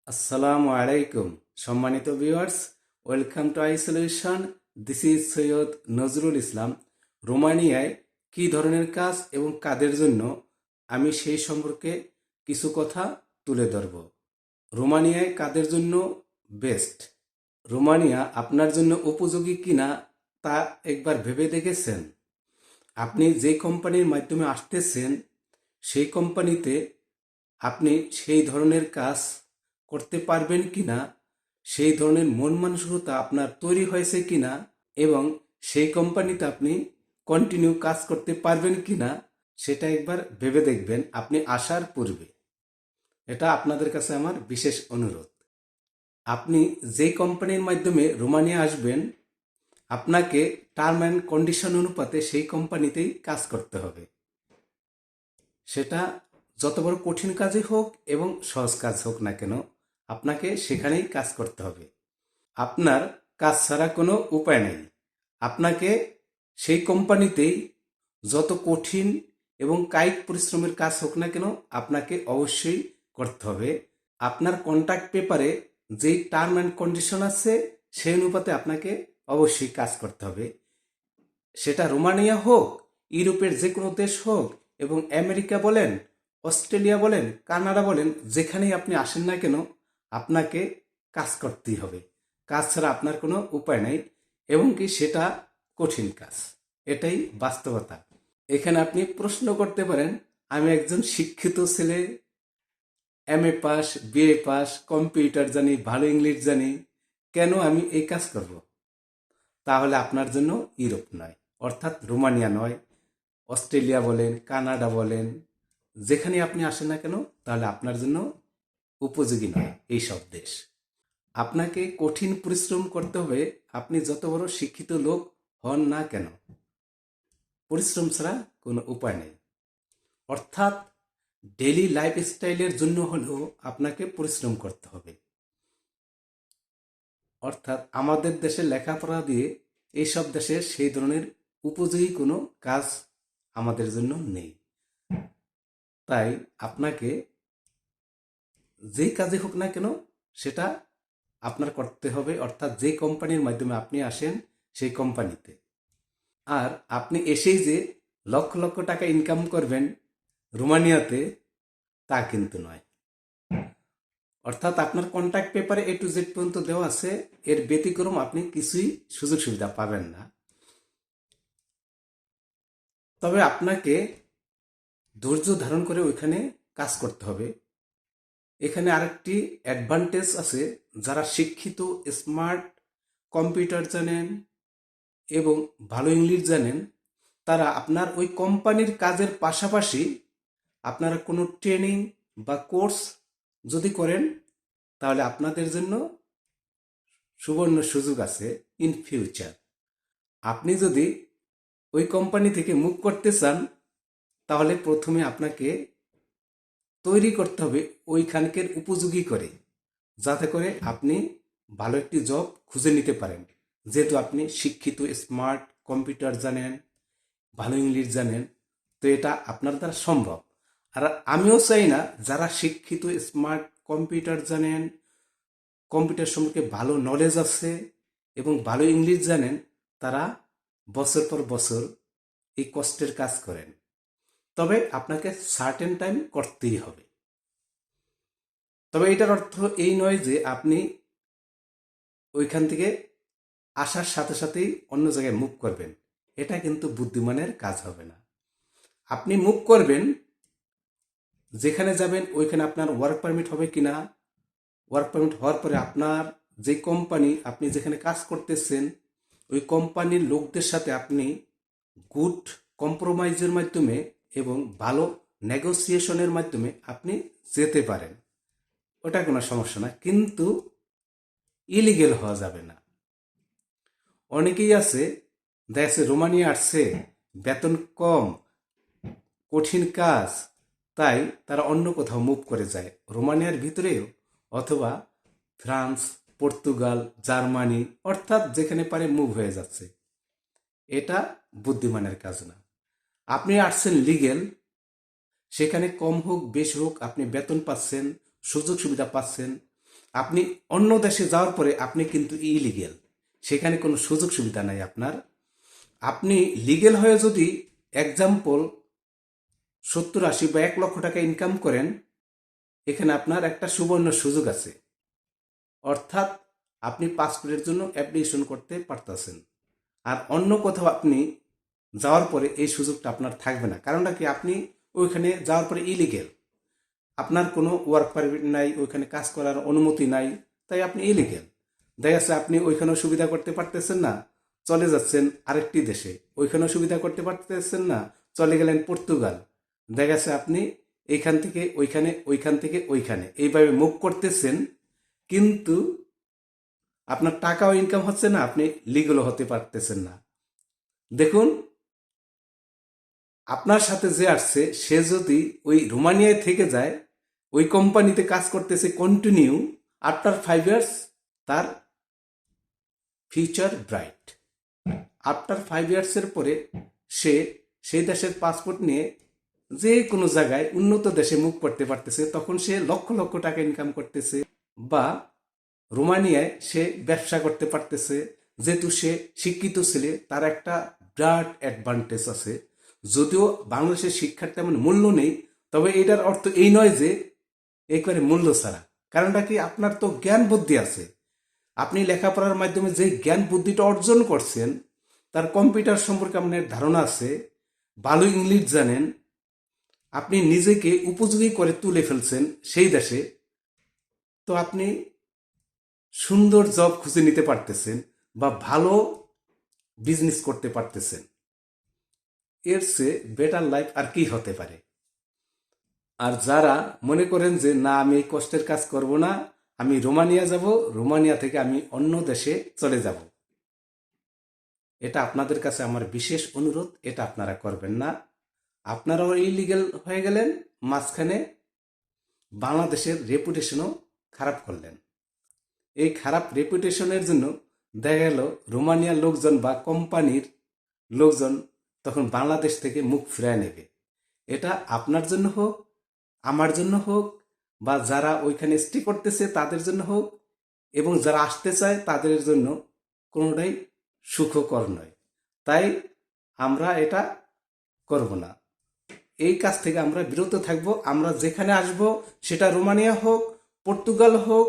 আসসালামু আলাইকুম সম্মানিত viewers, welcome to I solution. This is Syed Nazrul Islam. রোমানিয়ায় কী ধরনের কাজ এবং কাদের জন্য, আমি সেই সম্পর্কে কিছু কথা তুলে ধরব। রোমানিয়ায় কাদের জন্য বেস্ট, রোমানিয়া আপনার জন্য উপযোগী কিনা তা একবার ভেবে দেখেছেন? আপনি যে কোম্পানির মাধ্যমে আসতেছেন সেই কোম্পানিতে আপনি সেই ধরনের কাজ করতে পারবেন কিনা, সেই ধরনের মন মানসিকতা আপনার তৈরি হয়েছে কিনা, এবং সেই কোম্পানিতে আপনি কন্টিনিউ কাজ করতে পারবেন কিনা সেটা একবার ভেবে দেখবেন আপনি আসার পূর্বে। এটা আপনাদের কাছে আমার বিশেষ অনুরোধ। আপনি যে কোম্পানির মাধ্যমে রোমানিয়া আসবেন, আপনাকে টার্ম অ্যান্ড কন্ডিশন অনুপাতে সেই কোম্পানিতেই কাজ করতে হবে। সেটা যত বড় কঠিন কাজই হোক এবং সহজ কাজ হোক না কেন, আপনাকে সেখানেই কাজ করতে হবে। আপনার কাজ ছাড়া কোনো উপায় নেই। আপনাকে সেই কোম্পানিতেই যত কঠিন এবং কায়িক পরিশ্রমের কাজ হোক না কেন আপনাকে অবশ্যই করতে হবে। আপনার কন্ট্রাক্ট পেপারে যেই টার্ম অ্যান্ড কন্ডিশন আছে সেই অনুপাতে আপনাকে অবশ্যই কাজ করতে হবে। সেটা রোমানিয়া হোক, ইউরোপের যে কোনো দেশ হোক, এবং আমেরিকা বলেন, অস্ট্রেলিয়া বলেন, কানাডা বলেন, যেখানেই আপনি আসেন না কেন আপনাকে কাজ করতেই হবে। কাজ ছাড়া আপনার কোনো উপায় নেই, এবং কি সেটা কঠিন কাজ। এটাই বাস্তবতা। এখানে আপনি প্রশ্ন করতে পারেন, আমি একজন শিক্ষিত ছেলে, MA pass, BA pass, computer জানি, ভালো ইংলিশ জানি, কেন আমি এই কাজ করব? তাহলে আপনার জন্য ইউরোপ নয়, অর্থাৎ রোমানিয়া নয়, অস্ট্রেলিয়া বলেন, কানাডা বলেন, যেখানে আপনি আসেন না কেন তাহলে আপনার জন্য উপযোগী নয় এই সব দেশ। আপনাকে কঠিন পরিশ্রম করতে হবে, আপনি যত বড় শিক্ষিত লোক হন না কেন। পরিশ্রম ছাড়া কোনো উপায় নেই। অর্থাৎ ডেইলি লাইফস্টাইলের জন্য হলেও আপনাকে পরিশ্রম করতে হবে। অর্থাৎ আমাদের দেশে লেখাপড়া দিয়ে এইসব দেশে সেই ধরনের উপযোগী কোনো কাজ আমাদের জন্য নেই। তাই আপনাকে যেই কাজই হোক না কেন সেটা আপনার করতে হবে, অর্থাৎ যে কোম্পানির মাধ্যমে আপনি আসেন সেই কোম্পানিতে। আর আপনি এসেই যে লক্ষ লক্ষ টাকা ইনকাম করবেন রোমানিয়াতে, তা কিন্তু নয়। অর্থাৎ আপনার কন্ট্রাক্ট পেপারে A to Z পর্যন্ত দেওয়া আছে, এর ব্যতিক্রম আপনি কিছুই সুযোগ সুবিধা পাবেন না। তবে আপনাকে ধৈর্য ধারণ করে ওইখানে কাজ করতে হবে। এখানে আরেকটি অ্যাডভান্টেজ আছে, যারা শিক্ষিত, স্মার্ট, কম্পিউটার জানেন এবং ভালো ইংলিশ জানেন, তারা আপনার ওই কোম্পানির কাজের পাশাপাশি আপনারা কোনো ট্রেনিং বা কোর্স যদি করেন তাহলে আপনাদের জন্য সুবর্ণ সুযোগ আছে ইন ফিউচার। আপনি যদি ওই কোম্পানি থেকে মুভ করতে চান তাহলে প্রথমে আপনাকে তৈরি করতে হবে ওইখানকার উপযোগী করে, যাতে করে আপনি ভালো একটি জব খুঁজে নিতে পারেন। যেহেতু আপনি শিক্ষিত, স্মার্ট, কম্পিউটার জানেন, ভালো ইংলিশ জানেন, তো এটা আপনার দ্বারা সম্ভব। আর আমিও চাই না যারা শিক্ষিত, স্মার্ট, কম্পিউটার জানেন, কম্পিউটার সম্পর্কে ভালো নলেজ আছে এবং ভালো ইংলিশ জানেন, তারা বছর পর বছর এই কষ্টের কাজ করেন। তবে আপনাকে সার্টেন টাইম করতেই হবে। তবে এটার অর্থ এই নয় যে আপনি ওইখান থেকে আসার সাথে সাথেই অন্য জায়গায় মুভ করবেন। এটা কিন্তু বুদ্ধিমানের কাজ হবে না। আপনি মুভ করবেন, যেখানে যাবেন ওইখানে আপনার ওয়ার্ক পারমিট হবে কিনা, ওয়ার্ক পারমিট হওয়ার পরে আপনার যে কোম্পানি, আপনি যেখানে কাজ করতেছেন ওই কোম্পানির লোকদের সাথে আপনি গুড কম্প্রোমাইজের মাধ্যমে এবং ভালো নেগোসিয়েশনের মাধ্যমে আপনি যেতে পারেন। ওটা কোনো সমস্যা না, কিন্তু ইলিগেল হওয়া যাবে না। অনেকেই আছে দেখছে রোমানিয়া আসছে, বেতন কম, কঠিন কাজ, তাই তারা অন্য কোথাও মুভ করে যায়, রোমানিয়ার ভিতরেও অথবা ফ্রান্স, পর্তুগাল, জার্মানি, অর্থাৎ যেখানে পারে মুভ হয়ে যাচ্ছে। এটা বুদ্ধিমানের কাজ না। আপনি আসছেন লিগেল, সেখানে কম হোক বেশি হোক আপনি বেতন পাচ্ছেন, সুযোগ সুবিধা পাচ্ছেন, আপনি অন্য দেশে যাওয়ার পরে আপনি কিন্তু ইলিগেল, সেখানে কোনো সুযোগ সুবিধা নাই আপনার। আপনি লিগেল হয়ে যদি এক্সাম্পল 70-80 বা 1 লক্ষ টাকা ইনকাম করেন, এখানে আপনার একটা সুবর্ণ সুযোগ আছে, অর্থাৎ আপনি পাসপোর্টের জন্য অ্যাপ্লিকেশন করতে পারতেছেন। আর অন্য কোথাও আপনি যাওয়ার পরে এই সুযোগটা আপনার থাকবে না। কারণটা কি, আপনি ওইখানে যাওয়ার পরে ইলিগেল, আপনার কোনো ওয়ার্ক পারমিট নাই, ওইখানে কাজ করার অনুমতি নাই, তাই আপনি ইলিগেল। দেখা যাচ্ছে আপনি ওইখানেও সুবিধা করতে পারতেছেন না, চলে যাচ্ছেন আরেকটি দেশে, ওইখানেও সুবিধা করতে পারতেছেন না, চলে গেলেন পর্তুগাল। দেখা যাচ্ছে আপনি এইখান থেকে ওইখানে, ওইখান থেকে ওইখানে, এইভাবে মুভ করতেছেন, কিন্তু আপনার টাকাও ইনকাম হচ্ছে না, আপনি লিগেলও হতে পারতেছেন না। দেখুন, আপনার সাথে যে আসছে সে যদি ওই রোমানিয়ায় থেকে যায়, ওই কোম্পানিতে কাজ করতেছে কন্টিনিউ, আফটার 5 ইয়ার্স তার ফিউচার ব্রাইট। আফটার 5 ইয়ার্সের পরে সে সেই দেশের পাসপোর্ট নিয়ে যে কোনো জায়গায় উন্নত দেশে মুভ করতে পারতেছে, তখন সে লক্ষ লক্ষ টাকা ইনকাম করতেছে। বা রোমানিয়ায় সে ব্যবসা করতে পারতেছে, যেহেতু সে শিক্ষিত ছেলে, তার একটা বিরাট অ্যাডভান্টেজ আছে। যদিও বাংলাদেশের শিক্ষার তেমন মূল্য নেই, তবে এটার অর্থ এই নয় যে একেবারে মূল্য ছাড়া। কারণটা কি, আপনার তো জ্ঞান বুদ্ধি আছে। আপনি লেখাপড়ার মাধ্যমে যে জ্ঞান বুদ্ধিটা অর্জন করছেন, তার কম্পিউটার সম্পর্কে আপনার ধারণা আছে, ভালো ইংলিশ জানেন, আপনি নিজেকে উপযোগী করে তুলে ফেলছেন সেই দেশে, তো আপনি সুন্দর জব খুঁজে নিতে পারতেছেন বা ভালো বিজনেস করতে পারতেছেন। এর চেয়ে বেটার লাইফ আর কি হতে পারে? আর যারা মনে করেন যে না, আমি এই কষ্টের কাজ করব না, আমি রোমানিয়া যাব, রোমানিয়া থেকে আমি অন্য দেশে চলে যাব, এটা আপনাদের কাছে আমার বিশেষ অনুরোধ, এটা আপনারা করবেন না। আপনারাও ইলিগেল হয়ে গেলেন, মাঝখানে বাংলাদেশের রেপুটেশনও খারাপ করলেন। এই খারাপ রেপুটেশনের জন্য দেখা গেল রোমানিয়ার লোকজন বা কোম্পানির লোকজন তখন বাংলাদেশ থেকে মুখ ফিরায় নেবে। এটা আপনার জন্য হোক, আমার জন্য হোক, বা যারা ওইখানে স্টে করতেছে তাদের জন্য হোক, এবং যারা আসতে চায় তাদের জন্য কোনোটাই সুখকর নয়। তাই আমরা এটা করব না, এই কাজ থেকে আমরা বিরত থাকব। আমরা যেখানে আসব, সেটা রোমানিয়া হোক, পর্তুগাল হোক,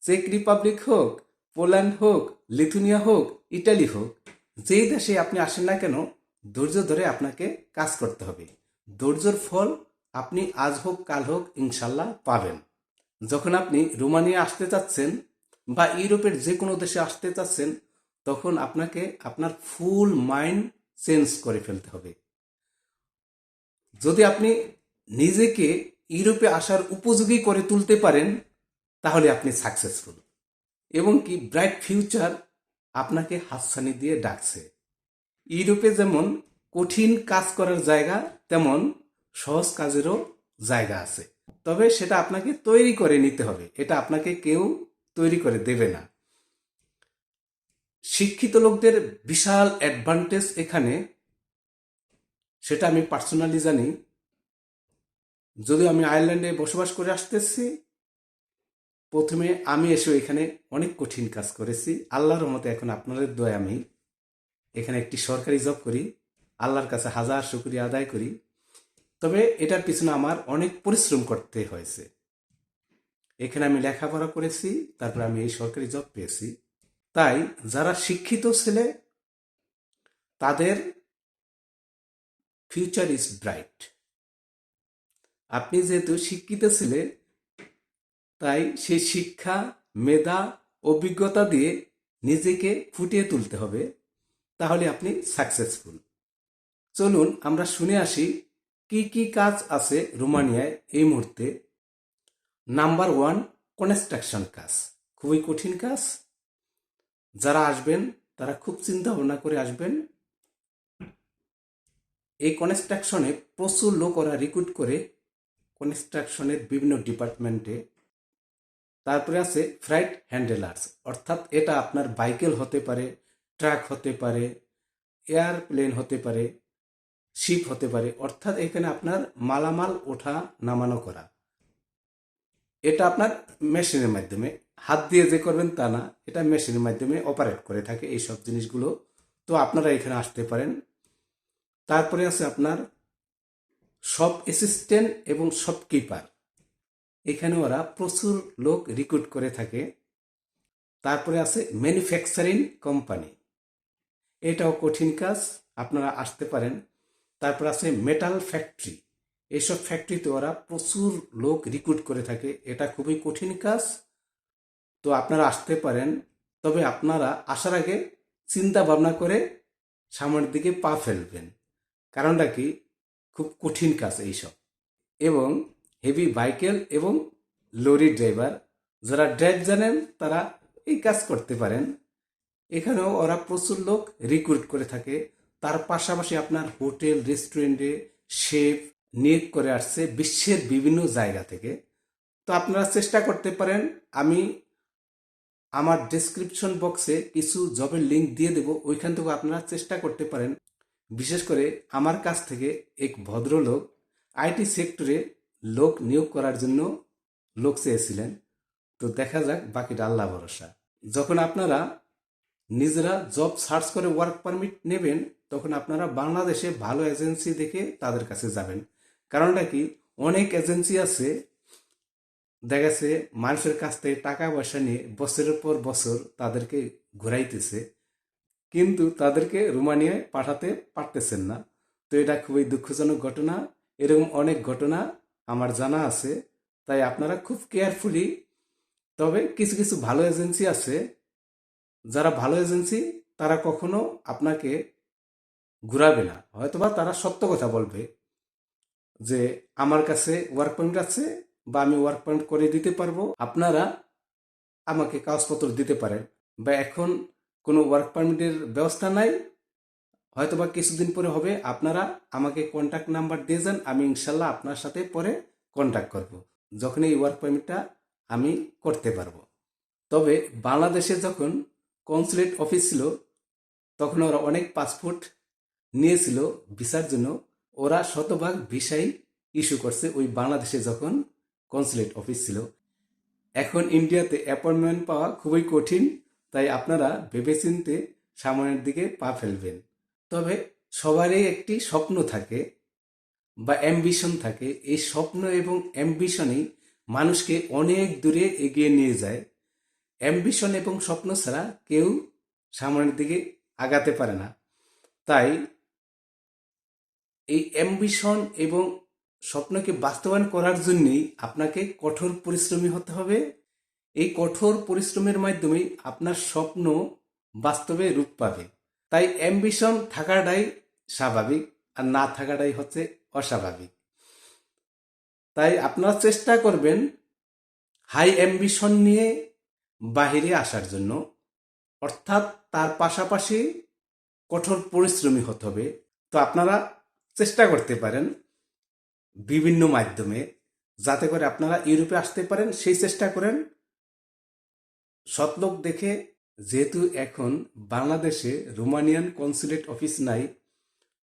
চেক রিপাবলিক হোক, পোল্যান্ড হোক, লিথুনিয়া হোক, ইটালি হোক, যেই দেশে আপনি আসেন না কেন, ধৈর্য ধরে আপনাকে কাজ করতে হবে। ধৈর্যর ফল আপনি আজ হোক কাল হোক ইনশাল্লাহ পাবেন। যখন আপনি রোমানিয়া আসতে চাচ্ছেন বা ইউরোপের যে কোনো দেশে আসতে চাচ্ছেন, তখন আপনাকে আপনার ফুল মাইন্ড চেঞ্জ করে ফেলতে হবে। যদি আপনি নিজেকে ইউরোপে আসার উপযোগী করে তুলতে পারেন, তাহলে আপনি সাকসেসফুল, এবং কি ব্রাইট ফিউচার আপনাকে হাতছানি দিয়ে ডাকছে। ইউরোপে যেমন কঠিন কাজ করার জায়গা, তেমন সহজ কাজেরও জায়গা আছে, তবে সেটা আপনাকে তৈরি করে নিতে হবে, এটা আপনাকে কেউ তৈরি করে দেবে না। শিক্ষিত লোকদের বিশাল অ্যাডভান্টেজ এখানে, সেটা আমি পার্সোনালি জানি। যদিও আমি আয়ারল্যান্ডে বসবাস করে আসতেছি, প্রথমে আমি এসে এখানে অনেক কঠিন কাজ করেছি। আল্লাহর রহমতে এখন আপনাদের দয়ায় আমি এখানে একটি সরকারি জব করি, আল্লাহর কাছে হাজার শুকরিয়া আদায় করি। তবে এটার পিছনে আমার অনেক পরিশ্রম করতে হয়েছে। এখানে আমি লেখাপড়া করেছি, তারপরে আমি এই সরকারি জব পেয়েছি। তাই যারা শিক্ষিত ছেলে, তাদের ফিউচার ইজ ব্রাইট। আপনি যেহেতু শিক্ষিত ছেলে, তাই সেই শিক্ষা, মেধা, অভিজ্ঞতা দিয়ে নিজেকে ফুটিয়ে তুলতে হবে, তাহলে আপনি সাকসেসফুল। চলুন আমরা শুনে আসি কি কি কাজ আছে রোমানিয়ায় এই মুহূর্তে। নাম্বার 1, কনস্ট্রাকশন কাজ। খুবই কঠিন কাজ। যারা আসবেন তারা খুব চিন্তা ভাবনা করে আসবেন। এই কনস্ট্রাকশনে প্রচুর লোক ওরা রিক্রুট করে, কনস্ট্রাকশনের বিভিন্ন ডিপার্টমেন্টে। তারপরে আছে ফ্রাইট হ্যান্ডেলার্স, অর্থাৎ এটা আপনার বাইকেল হতে পারে, ট্রাক হতে পারে, এয়ারপ্লেন হতে পারে, শিপ হতে পারে, অর্থাৎ এখানে আপনার মালামাল ওঠা নামানো করা। এটা আপনার মেশিনের মাধ্যমে, হাত দিয়ে যে করবেন তা না, এটা মেশিনের মাধ্যমে অপারেট করে থাকে এই সব জিনিসগুলো। তো আপনারা এখানে আসতে পারেন। তারপরে আছে আপনার শপ অ্যাসিস্ট্যান্ট এবং শপকিপার। এখানে ওরা প্রচুর লোক রিক্রুট করে থাকে। তারপরে আছে ম্যানুফ্যাকচারিং কোম্পানি, এটাও কঠিন কাজ, আপনারা আসতে পারেন। তারপর আছে মেটাল ফ্যাক্টরি, এইসব ফ্যাক্টরিতে ওরা প্রচুর লোক রিক্রুট করে থাকে, এটা খুবই কঠিন কাজ। তো আপনারা আসতে পারেন, তবে আপনারা আসার আগে চিন্তা ভাবনা করে সামনের দিকে পা ফেলবেন, কারণটা কি খুব কঠিন কাজ এইসব। এবং হেভি বাইকেল এবং লরি ড্রাইভার, যারা ড্রাইভ জানেন তারা এই কাজ করতে পারেন। এখানেও ওরা প্রচুর লোক রিক্রুট করে থাকে। তার পাশাপাশি আপনার হোটেল রেস্টুরেন্টে শেফ নিয়োগ করে আসছে বিশ্বের বিভিন্ন জায়গা থেকে। তো আপনারা চেষ্টা করতে পারেন, আমি আমার ডেসক্রিপশন বক্সে কিছু জবের লিঙ্ক দিয়ে দেব, ওইখান থেকে আপনারা চেষ্টা করতে পারেন। বিশেষ করে আমার কাছ থেকে এক ভদ্রলোক আইটি সেক্টরে লোক নিয়োগ করার জন্য লোক চেয়েছিলেন। তো দেখা যাক, বাকিটা আল্লাহ ভরসা। যখন আপনারা নিজেরা জব সার্চ করে ওয়ার্ক পারমিট নেবেন, তখন আপনারা বাংলাদেশে ভালো এজেন্সি দেখে তাদের কাছে যাবেন। কারণটা কি, অনেক এজেন্সি আছে দেখা গেছে মানুষের কাছ থেকে টাকা পয়সা নিয়ে বছরের পর বছর তাদেরকে ঘুরাইতেছে, কিন্তু তাদেরকে রোমানিয়ায় পাঠাতে পারতেছেন না। তো এটা খুবই দুঃখজনক ঘটনা। এরকম অনেক ঘটনা আমার জানা আছে। তাই আপনারা খুব কেয়ারফুলি, তবে কিছু কিছু ভালো এজেন্সি আছে, যারা ভালো এজেন্সি তারা কখনো আপনাকে ঘুরাবে না, হয়তোবা তারা সত্য কথা বলবে যে আমার কাছে ওয়ার্ক পারমিট আছে বা আমি ওয়ার্ক পারমিট করে দিতে পারবো, আপনারা আমাকে কাগজপত্র দিতে পারেন। বা এখন কোনো ওয়ার্ক পারমিটের ব্যবস্থা নাই, হয়তোবা কিছুদিন পরে হবে, আপনারা আমাকে কন্ট্যাক্ট নাম্বার দিয়ে যান, আমি ইনশাল্লাহ আপনার সাথে পরে কন্ট্যাক্ট করব, যখন এই ওয়ার্ক পারমিটটা আমি করতে পারবো। তবে বাংলাদেশে যখন কনসুলেট অফিস ছিল, তখন ওরা অনেক পাসপোর্ট নিয়েছিল ভিসার জন্য, ওরা শতভাগ ভিসাই ইস্যু করছে ওই বাংলাদেশে যখন কনসুলেট অফিস ছিল। এখন ইন্ডিয়াতে অ্যাপয়েন্টমেন্ট পাওয়া খুবই কঠিন, তাই আপনারা ভেবেচিন্তে সামনের দিকে পা ফেলবেন। তবে সবারই একটি স্বপ্ন থাকে বা অ্যাম্বিশন থাকে, এই স্বপ্ন এবং অ্যাম্বিশনই মানুষকে অনেক দূরে এগিয়ে নিয়ে যায়। অ্যাম্বিশন এবং স্বপ্ন ছাড়া কেউ সামনের দিকে আগাতে পারে না। তাই এই অ্যাম্বিশন এবং স্বপ্নকে বাস্তবায়ন করার জন্যই আপনাকে কঠোর পরিশ্রমী হতে হবে। এই কঠোর পরিশ্রমের মাধ্যমেই আপনার স্বপ্ন বাস্তবে রূপ পাবে। তাই অ্যাম্বিশন থাকাটাই স্বাভাবিক, আর না থাকাটাই হচ্ছে অস্বাভাবিক। তাই আপনারা চেষ্টা করবেন হাই অ্যাম্বিশন নিয়ে বাহিরে আসার জন্য, অর্থাৎ তার পাশাপাশি কঠোর পরিশ্রমী হতে হবে। তো আপনারা চেষ্টা করতে পারেন বিভিন্ন মাধ্যমে, যাতে করে আপনারা ইউরোপে আসতে পারেন, সেই চেষ্টা করেন। সৎলোক দেখে, যেহেতু এখন বাংলাদেশে রোমানিয়ান কনসুলেট অফিস নাই,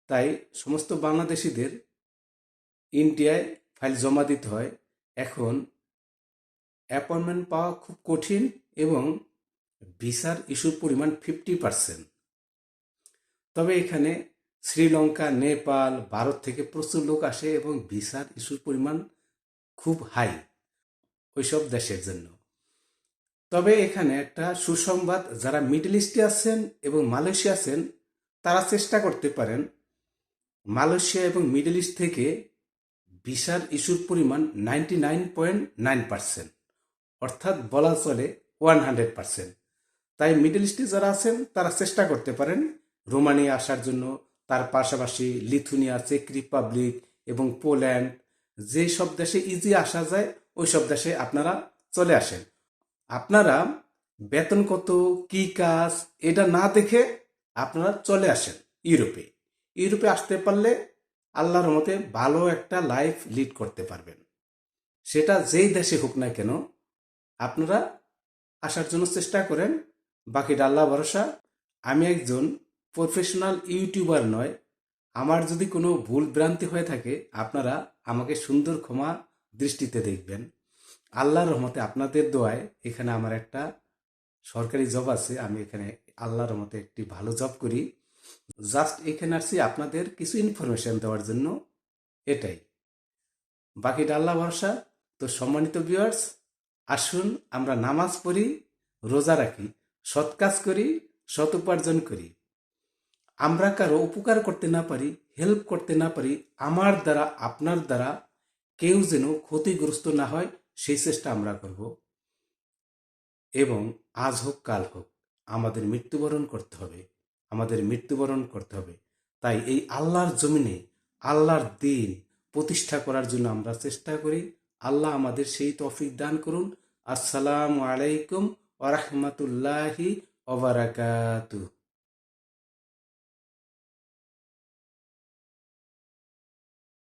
তাই সমস্ত বাংলাদেশিদের ইন্ডিয়ায় ফাইল জমা দিতে হয়। এখন অ্যাপয়েন্টমেন্ট পাওয়া খুব কঠিন এবং ভিসার ইস্যুর পরিমাণ 50%। তবে এখানে শ্রীলঙ্কা, নেপাল, ভারত থেকে প্রচুর লোক আসে এবং ভিসার ইস্যুর পরিমাণ খুব হাই ওইসব দেশের জন্য। তবে এখানে একটা সুসংবাদ, যারা মিডল ইস্টে আছেন এবং মালয়েশিয়া আছেন, তারা চেষ্টা করতে পারেন মালয়েশিয়া এবং মিডল ইস্ট থেকে ভিসার ইস্যুর পরিমাণ 99.9%, অর্থাৎ বলা চলে 100%। তাই মিডল ইস্টে যারা আছেন তারা চেষ্টা করতে পারেন রোমানিয়া আসার জন্য। তার পাশাপাশি লিথুনিয়া, চেক রিপাবলিক এবং পোল্যান্ড, যে সব দেশে ইজি আসা যায় ওই সব দেশে আপনারা চলে আসেন। আপনারা বেতন কত, কি কাজ, এটা না দেখে আপনারা চলে আসেন ইউরোপে। ইউরোপে আসতে পারলে আল্লাহর মতে ভালো একটা লাইফ লিড করতে পারবেন, সেটা যেই দেশে হোক না কেন। আপনারা আসার জন্য চেষ্টা করেন, বাকিটা আল্লাহ ভরসা। আমি একজন প্রফেশনাল ইউটিউবার নয়, আমার যদি কোনো ভুল ভ্রান্তি হয়ে থাকে আপনারা আমাকে সুন্দর ক্ষমা দৃষ্টিতে দেখবেন। আল্লাহর রহমতে আপনাদের দোয়ায় এখানে আমার একটা সরকারি জব আছে। আমি এখানে আল্লাহর রহমতে একটি ভালো জব করি। জাস্ট এখানে আসছি আপনাদের কিছু ইনফরমেশন দেওয়ার জন্য, এটাই। বাকিটা আল্লাহ ভরসা। তো সম্মানিত ভিউয়ার্স, আসুন আমরা নামাজ পড়ি, রোজা রাখি, সৎ কাজ করি, সৎ উপার্জন করি। আমরা কারো উপকার করতে না পারি, হেল্প করতে না পারি, আমার দ্বারা আপনার দ্বারা কেউ যেন ক্ষতিগ্রস্ত না হয়, সেই চেষ্টা আমরা করব। এবং আজ হোক কাল হোক আমাদের মৃত্যুবরণ করতে হবে, আমাদের মৃত্যুবরণ করতে হবে। তাই এই আল্লাহর জমিনে আল্লাহর দিন প্রতিষ্ঠা করার জন্য আমরা চেষ্টা করি। আল্লাহ আমাদের সেই তৌফিক দান করুন। আসসালামু আলাইকুম ওয়া রাহমাতুল্লাহি ওয়া বারাকাতুহু।